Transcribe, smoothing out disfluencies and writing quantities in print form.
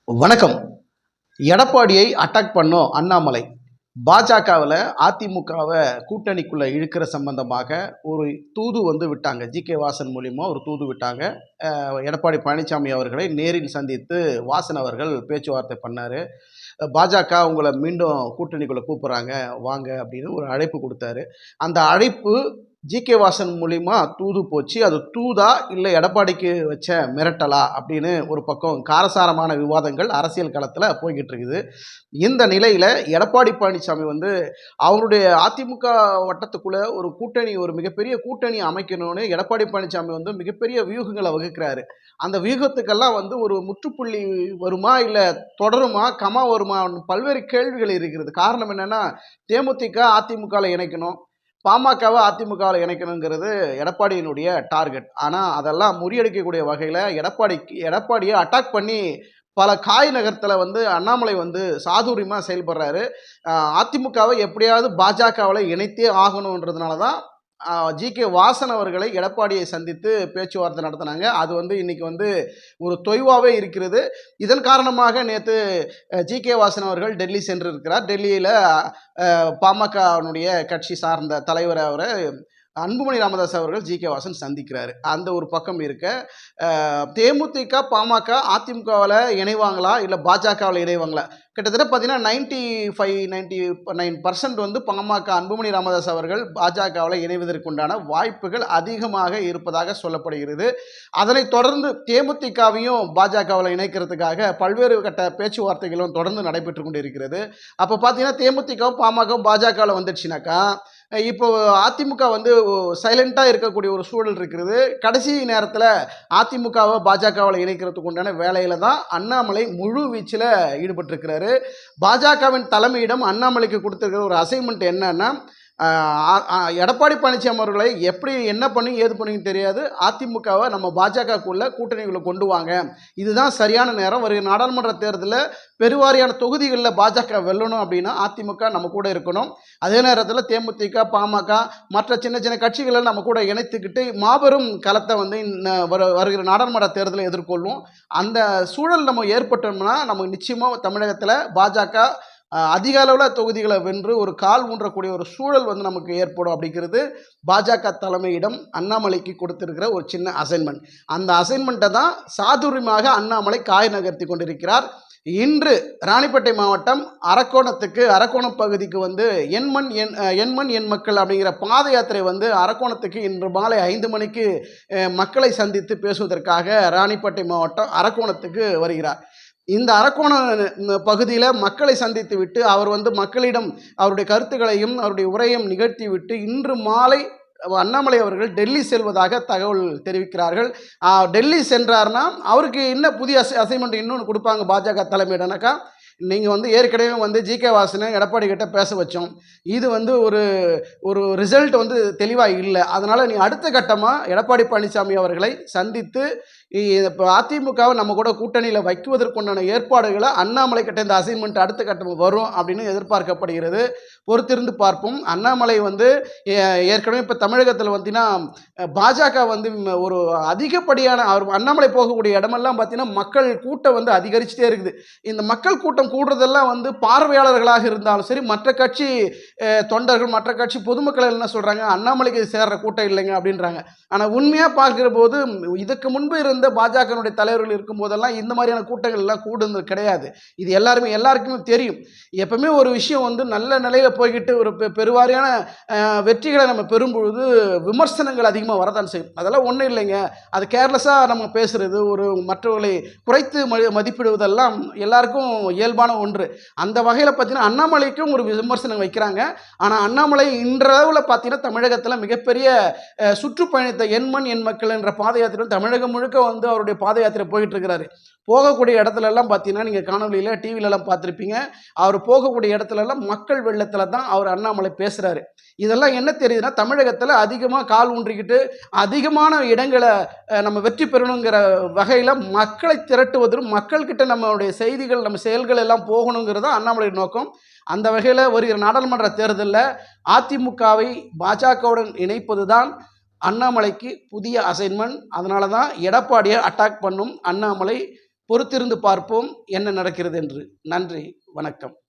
வணக்கம். எடப்பாடியை அட்டாக் பண்ணோம் அண்ணாமலை. பாஜகவில் அதிமுகவ கூட்டணிக்குள்ள இழுக்கிற சம்பந்தமாக ஒரு தூது விட்டாங்க. ஜி.கே. வாசன் மூலியமா ஒரு தூது விட்டாங்க. எடப்பாடி பழனிசாமி அவர்களை நேரில் சந்தித்து வாசன் அவர்கள் பேச்சுவார்த்தை பண்ணாரு. பாஜக உங்களை மீண்டும் கூட்டணிக்குள்ள கூப்பிடுறாங்க வாங்க அப்படின்னு ஒரு அழைப்பு கொடுத்தாரு. அந்த அழைப்பு ஜி.கே. வாசன் மூலியமா தூது போச்சு. அது தூதா இல்லை எடப்பாடிக்கு வச்ச மிரட்டலா அப்படின்னு ஒரு பக்கம் காரசாரமான விவாதங்கள் அரசியல் களத்தில் போய்கிட்டு இருக்குது. இந்த நிலையில் எடப்பாடி பழனிசாமி அவருடைய அதிமுக வட்டத்துக்குள்ள ஒரு மிகப்பெரிய கூட்டணி அமைக்கணும்னு எடப்பாடி பழனிசாமி மிகப்பெரிய வியூகங்களை வகுக்கிறாரு. அந்த வியூகத்துக்கெல்லாம் ஒரு முற்றுப்புள்ளி வருமா இல்லை தொடருமா கமா வருமா பல்வேறு கேள்விகள் இருக்கிறது. காரணம் என்னன்னா, தேமுதிக அதிமுகவில் இணைக்கணும், பாமகவை அதிமுகவில் இணைக்கணுங்கிறது எடப்பாடியினுடைய டார்கெட். ஆனால் அதெல்லாம் முறியடிக்கக்கூடிய வகையில் எடப்பாடியை அட்டாக் பண்ணி பல காய் நகரத்தில் அண்ணாமலை சாதுரியமாக செயல்படுறாரு. அதிமுகவை எப்படியாவது பாஜகவில் இணைத்தே ஆகணுன்றதுனால தான் ஜி.கே. வாசன் அவர்களை எடப்பாடியை சந்தித்து பேச்சுவார்த்தை நடத்தினாங்க. அது இன்னைக்கு ஒரு தொய்வாகவே இருக்கிறது. இதன் காரணமாக நேற்று ஜி.கே. வாசன் அவர்கள் டெல்லி சென்றிருக்கிறார். டெல்லியில் பாமகனுடைய கட்சி சார்ந்த தலைவர் அவரை அன்புமணி ராமதாஸ் அவர்கள் ஜி.கே. வாசன் சந்திக்கிறாரு. அந்த ஒரு பக்கம் இருக்க, தேமுதிக பாமக அதிமுகவில் இணைவாங்களா இல்லை பாஜகவில் இணைவாங்களா? கிட்டத்தட்ட பார்த்தீங்கன்னா 95-99% பாமக அன்புமணி ராமதாஸ் அவர்கள் பாஜகவில் இணைவதற்குண்டான வாய்ப்புகள் அதிகமாக இருப்பதாக சொல்லப்படுகிறது. அதனைத் தொடர்ந்து தேமுதிகவையும் பாஜகவில் இணைக்கிறதுக்காக பல்வேறு கட்ட பேச்சுவார்த்தைகளும் தொடர்ந்து நடைபெற்று கொண்டு இருக்கிறது. அப்போ பார்த்தீங்கன்னா தேமுதிகவும் பாமகவும் பாஜகவில் வந்துடுச்சுனாக்கா, இப்போ அதிமுக சைலண்டாக இருக்கக்கூடிய ஒரு சூழல் இருக்கிறது. கடைசி நேரத்தில் அதிமுகவை பாஜகவில் இணைக்கிறதுக்கு உண்டான வேலையில் தான் அண்ணாமலை முழு வீச்சில் ஈடுபட்டிருக்கிறாரு. பாஜகவின் தலைமையிடம் அண்ணாமலைக்கு கொடுத்துருக்கிற ஒரு அசைன்மெண்ட் என்னன்னா, எடப்பாடி பழனிசாமி அவர்களை எப்படி என்ன பண்ணி ஏது பண்ணின்னு தெரியாது, அதிமுகவை நம்ம பாஜகக்குள்ள கூட்டணிகளை கொண்டு வாங்க, இதுதான் சரியான நேரம். வருகிற நாடாளுமன்ற தேர்தலில் பெருவாரியான தொகுதிகளில் பாஜக வெல்லணும் அப்படின்னா அதிமுக நம்ம கூட இருக்கணும். அதே நேரத்தில் தேமுதிக பாமக மற்ற சின்ன சின்ன கட்சிகளை நம்ம கூட இணைத்துக்கிட்டு மாபெரும் களத்தை வருகிற நாடாளுமன்ற தேர்தலை எதிர்கொள்வோம். அந்த சூழல் நம்ம ஏற்பட்டோம்னா நம்ம நிச்சயமாக தமிழகத்தில் பாஜக அதிக அளவில் தொகுதிகளை வென்று ஒரு கால் ஊன்றக்கூடிய ஒரு சூழல் நமக்கு ஏற்படும் அப்படிங்கிறது பாஜக தலைமையிடம் அண்ணாமலைக்கு கொடுத்திருக்கிற ஒரு சின்ன அசைன்மெண்ட். அந்த அசைன்மெண்ட்டை தான் சாதுரியமாக அண்ணாமலை காய் நகர்த்தி கொண்டிருக்கிறார். இன்று ராணிப்பேட்டை மாவட்டம் அரக்கோணம் பகுதிக்கு என் மண் என் மக்கள் அப்படிங்கிற பாத யாத்திரை அரக்கோணத்துக்கு இன்று மாலை 5 மணிக்கு மக்களை சந்தித்து பேசுவதற்காக ராணிப்பேட்டை மாவட்டம் அரக்கோணத்துக்கு வருகிறார். இந்த அரக்கோணம் பகுதியில் மக்களை சந்தித்து விட்டு அவர் மக்களிடம் அவருடைய கருத்துக்களையும் அவருடைய உரையும் நிகழ்த்தி விட்டு இன்று மாலை அண்ணாமலை அவர்கள் டெல்லி செல்வதாக தகவல் தெரிவிக்கிறார்கள். டெல்லி சென்றார்னா அவருக்கு இன்னும் புதிய அசைன்மெண்ட் இன்னொன்று கொடுப்பாங்க பாஜக தலைமையிடனாக்கா, நீங்கள் ஏற்கனவே ஜி.கே. வாசனை எடப்பாடி கிட்ட பேச வச்சோம், இது ஒரு ரிசல்ட் தெளிவாக இல்லை, அதனால் நீ அடுத்த கட்டமாக எடப்பாடி பழனிசாமி அவர்களை சந்தித்து இப்போ அதிமுகவை நம்ம கூட கூட்டணியில் வைக்குவதற்குண்டான ஏற்பாடுகளை அண்ணாமலை கிட்ட இந்த அசைன்மெண்ட் அடுத்த கட்டம் வரும் அப்படின்னு எதிர்பார்க்கப்படுகிறது. பொறுத்திருந்து பார்ப்போம். அண்ணாமலை ஏற்கனவே இப்போ தமிழகத்தில் பாஜக ஒரு அதிகப்படியான அண்ணாமலை போகக்கூடிய இடமெல்லாம் பார்த்தீங்கன்னா மக்கள் கூட்டம் அதிகரிச்சுட்டே இருக்குது. இந்த மக்கள் கூட்டம் கூடுறதெல்லாம் பார்வையாளர்களாக இருந்தாலும் சரி, மற்ற கட்சி தொண்டர்கள் மற்ற கட்சி பொதுமக்கள் என்ன சொல்கிறாங்க, அண்ணாமலைக்கு சேர்ற கூட்டம் இல்லைங்க அப்படின்றாங்க. ஆனால் உண்மையாக பார்க்குற போது இதுக்கு முன்பு இருந்த பாஜகனுடைய தலைவர்கள் இருக்கும் போதெல்லாம் இந்த மாதிரியான கூட்டங்கள் எல்லாம் கூடுனது கிடையாது. இது எல்லாருக்குமே தெரியும். எப்பவுமே ஒரு விஷயம் நல்ல நிலையில போய்கிட்டு ஒரு பெருவாரியான வெற்றிகளை நம்ம பெறும் பொழுது விமர்சனங்கள் அதிகமாக வரதான் செய்யும். அதெல்லாம் ஒன்றும் இல்லைங்க, அது கேர்லெஸ்ஸாக நம்ம பேசுறது, ஒரு மற்றவர்களை குறைத்து மதிப்பிடுவதெல்லாம் எல்லாருக்கும் இயல்பான ஒன்று. அந்த வகையில் பார்த்தீங்கன்னா அண்ணாமலைக்கும் ஒரு விமர்சனம் வைக்கிறாங்க. ஆனால் அண்ணாமலை இன்றளவில் பார்த்தீங்கன்னா தமிழகத்தில் மிகப்பெரிய சுற்றுப்பயணத்தை என் மண் என் மக்கள் என்ற பாத யாத்திரை தமிழகம் முழுக்க அவருடைய பாத யாத்திரை போயிட்டு இருக்கிறாரு. போகக்கூடிய இடத்துல எல்லாம் பார்த்தீங்கன்னா நீங்கள் காணொலியில் டிவிலெல்லாம் பார்த்துருப்பீங்க, அவர் போகக்கூடிய இடத்துலலாம் மக்கள் வெள்ளத்தில் தான் அவர் அண்ணாமலை பேசுகிறாரு. இதெல்லாம் என்ன தெரியுதுன்னா, தமிழகத்தில் அதிகமாக கால் ஊன்றிக்கிட்டு அதிகமான இடங்களை நம்ம வெற்றி பெறணுங்கிற வகையில் மக்களை திரட்டுவதும் மக்கள்கிட்ட நம்மளுடைய செய்திகள் நம்ம செயல்கள் எல்லாம் போகணுங்கிறது தான் அண்ணாமலை நோக்கம். அந்த வகையில் வருகிற நாடாளுமன்ற தேர்தலில் அதிமுகவை பாஜகவுடன் இணைப்பது தான் அண்ணாமலைக்கு புதிய அசைன்மெண்ட். அதனால தான் எடப்பாடியை அட்டாக் பண்ணும் அண்ணாமலை பொறுத்திருந்து பார்ப்போம் என்ன நடக்கிறது என்று. நன்றி, வணக்கம்.